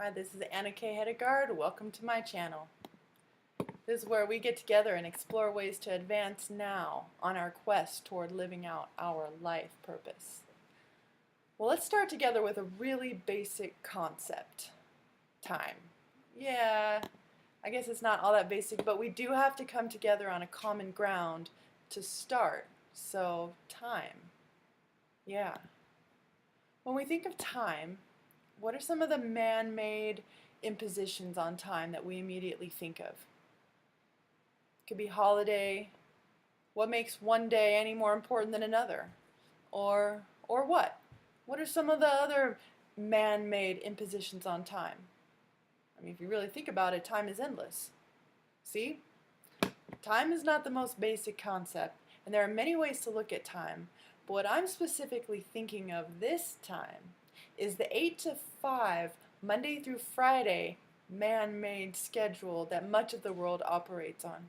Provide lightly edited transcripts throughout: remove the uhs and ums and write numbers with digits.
Hi, this is Anna K. Hedegaard. Welcome to my channel. This is where we get together and explore ways to advance now on our quest toward living out our life purpose. Well, let's start together with a really basic concept. Time. Yeah, I guess it's not all that basic, but we do have to come together on a common ground to start. So, time. Yeah. When we think of time, what are some of the man-made impositions on time that we immediately think of? It could be holiday. What makes one day any more important than another? Or what? What are some of the other man-made impositions on time? I mean, if you really think about it, time is endless. See? Time is not the most basic concept, and there are many ways to look at time, but what I'm specifically thinking of this time is the 8 to 5, Monday through Friday, man-made schedule that much of the world operates on.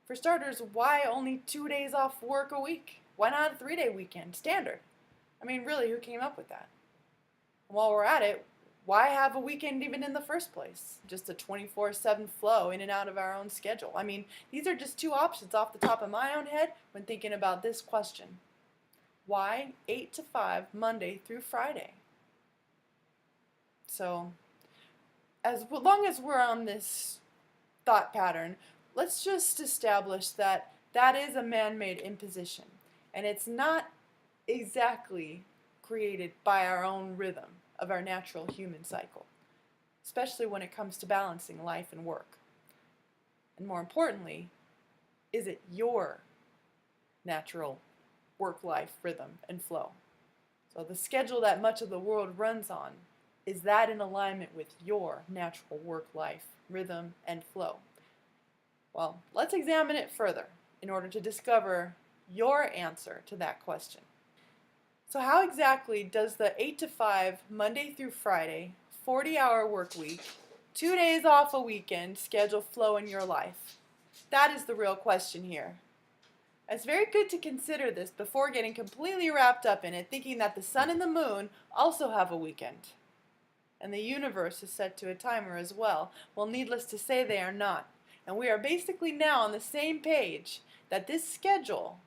For starters, why only 2 days off work a week? Why not a 3-day weekend? Standard. I mean, really, who came up with that? And while we're at it, why have a weekend even in the first place? Just a 24/7 flow in and out of our own schedule. I mean, these are just two options off the top of my own head when thinking about this question. Why 8 to 5, Monday through Friday? So, as long as we're on this thought pattern, let's just establish that that is a man-made imposition, and it's not exactly created by our own rhythm of our natural human cycle, especially when it comes to balancing life and work. And more importantly, is it your natural work-life rhythm and flow? So the schedule that much of the world runs on, is that in alignment with your natural work-life rhythm and flow? Well, let's examine it further in order to discover your answer to that question. So how exactly does the 8 to 5, Monday through Friday, 40-hour work week, 2 days off a weekend schedule flow in your life? That is the real question here. It's very good to consider this before getting completely wrapped up in it, thinking that the sun and the moon also have a weekend. And the universe is set to a timer as well. Well, needless to say, they are not. And we are basically now on the same page that this schedule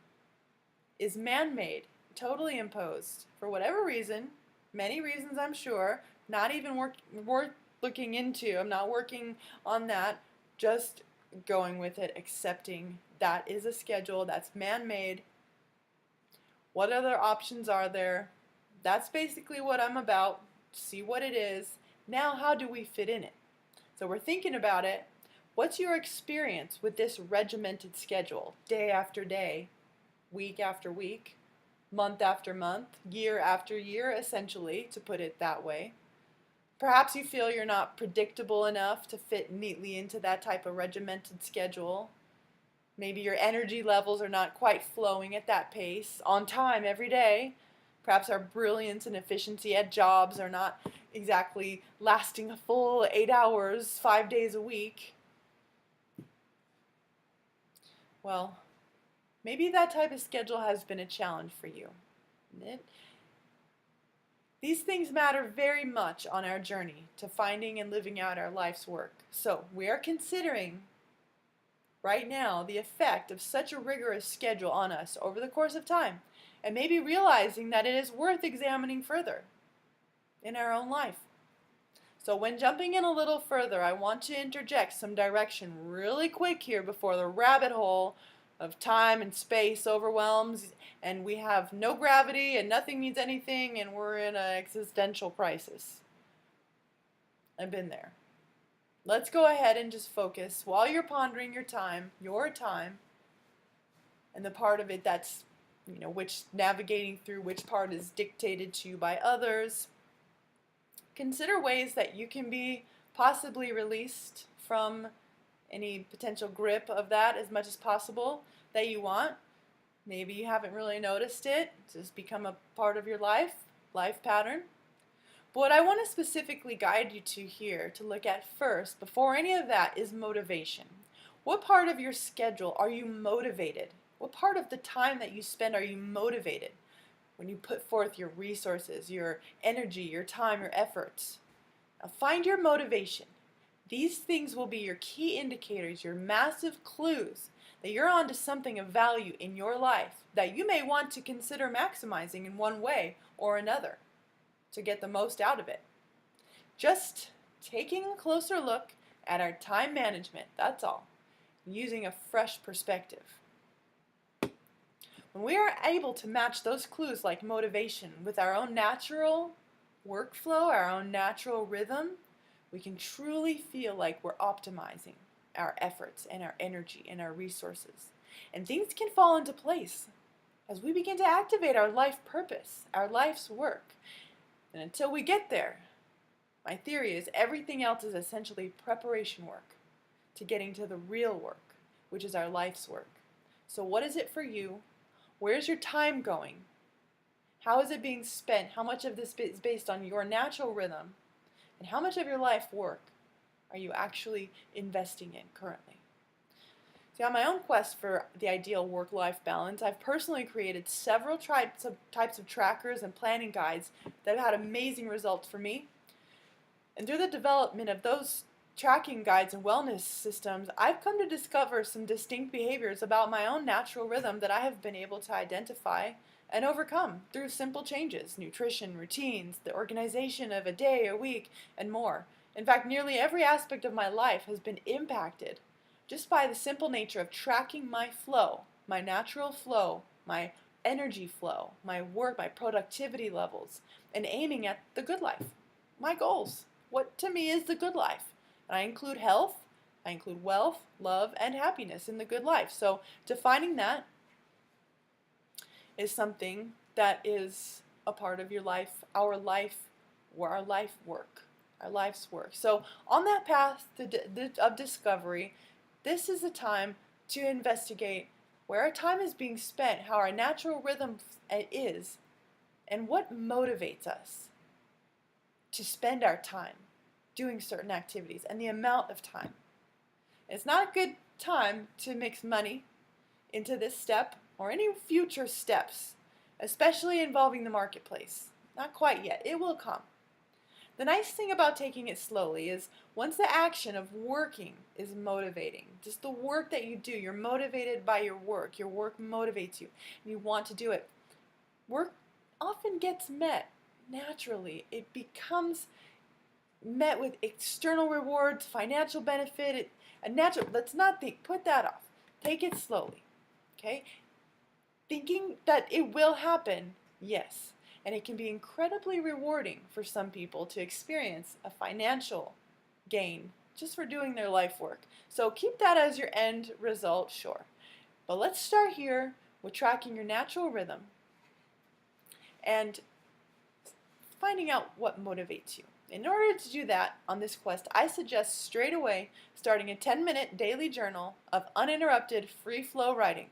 is man-made, totally imposed, for whatever reason, many reasons I'm sure, not even worth looking into. I'm not working on that, just going with it, accepting that is a schedule that's man-made. What other options are there? That's basically what I'm about. See what it is. Now, how do we fit in it? So we're thinking about it. What's your experience with this regimented schedule, day after day, week after week, month after month, year after year, essentially, to put it that way? Perhaps you feel you're not predictable enough to fit neatly into that type of regimented schedule. Maybe your energy levels are not quite flowing at that pace, on time every day. Perhaps our brilliance and efficiency at jobs are not exactly lasting a full 8 hours, 5 days a week. Well, maybe that type of schedule has been a challenge for you. These things matter very much on our journey to finding and living out our life's work. So we are considering right now the effect of such a rigorous schedule on us over the course of time, and maybe realizing that it is worth examining further in our own life. So when jumping in a little further, I want to interject some direction really quick here before the rabbit hole of time and space overwhelms and we have no gravity and nothing means anything and we're in an existential crisis. I've been there. Let's go ahead and just focus while you're pondering your time, and the part of it that's, which navigating through which part is dictated to you by others. Consider ways that you can be possibly released from any potential grip of that as much as possible that you want. Maybe you haven't really noticed it. It's just become a part of your life pattern. But what I want to specifically guide you to here to look at first, before any of that, is motivation. What part of your schedule are you motivated? What part of the time that you spend are you motivated? When you put forth your resources, your energy, your time, your efforts. Now find your motivation. These things will be your key indicators, your massive clues that you're onto something of value in your life that you may want to consider maximizing in one way or another to get the most out of it. Just taking a closer look at our time management, that's all, using a fresh perspective. When we are able to match those clues like motivation with our own natural workflow, our own natural rhythm, we can truly feel like we're optimizing our efforts and our energy and our resources. And things can fall into place as we begin to activate our life purpose, our life's work. And until we get there, my theory is everything else is essentially preparation work to getting to the real work, which is our life's work. So what is it for you? Where's your time going? How is it being spent? How much of this is based on your natural rhythm? And how much of your life work are you actually investing in currently? See, on my own quest for the ideal work-life balance, I've personally created several types of trackers and planning guides that have had amazing results for me. And through the development of those tracking guides and wellness systems, I've come to discover some distinct behaviors about my own natural rhythm that I have been able to identify and overcome through simple changes, nutrition, routines, the organization of a day, a week, and more. In fact, nearly every aspect of my life has been impacted just by the simple nature of tracking my flow, my natural flow, my energy flow, my work, my productivity levels, and aiming at the good life, my goals. What to me is the good life? And I include health, I include wealth, love, and happiness in the good life. So defining that is something that is a part of your life, our life work, our life's work. So on that path of discovery, this is a time to investigate where our time is being spent, how our natural rhythm is, and what motivates us to spend our time doing certain activities and the amount of time. It's not a good time to mix money into this step or any future steps, especially involving the marketplace. Not quite yet. It will come. The nice thing about taking it slowly is once the action of working is motivating, just the work that you do, you're motivated by your work motivates you, and you want to do it. Work often gets met naturally. It becomes met with external rewards, financial benefit, let's not think, put that off. Take it slowly, okay? Thinking that it will happen, yes. And it can be incredibly rewarding for some people to experience a financial gain just for doing their life work. So keep that as your end result, sure. But let's start here with tracking your natural rhythm and finding out what motivates you. In order to do that on this quest, I suggest straight away starting a 10-minute daily journal of uninterrupted free flow writing.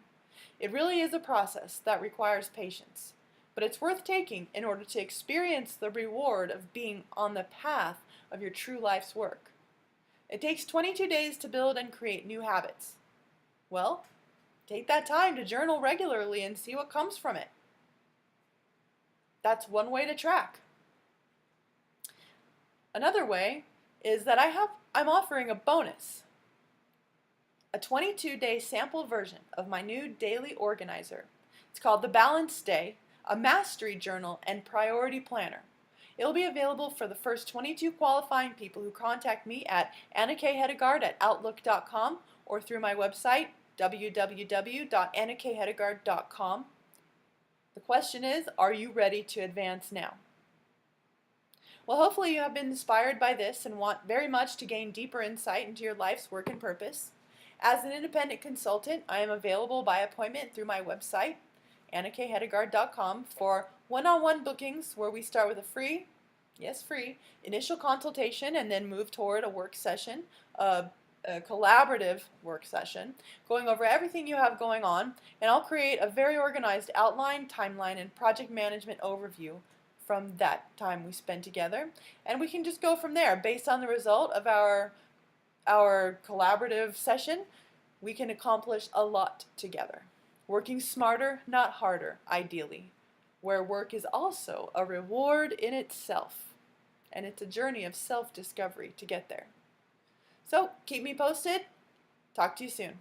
It really is a process that requires patience, but it's worth taking in order to experience the reward of being on the path of your true life's work. It takes 22 days to build and create new habits. Well, take that time to journal regularly and see what comes from it. That's one way to track. Another way is that I'm offering a bonus, a 22-day sample version of my new daily organizer. It's called the Balance Day, a mastery journal and priority planner. It will be available for the first 22 qualifying people who contact me at annakhedegaard@outlook.com or through my website www.annakhedegaard.com. The question is, are you ready to advance now? Well, hopefully you have been inspired by this and want very much to gain deeper insight into your life's work and purpose. As an independent consultant, I am available by appointment through my website, annakhedegaard.com, for one-on-one bookings where we start with a free, yes free, initial consultation and then move toward a work session, a collaborative work session, going over everything you have going on, and I'll create a very organized outline, timeline, and project management overview from that time we spend together, and we can just go from there. Based on the result of our collaborative session, we can accomplish a lot together. Working smarter, not harder, ideally, where work is also a reward in itself. and it's a journey of self-discovery to get there. So keep me posted. Talk to you soon.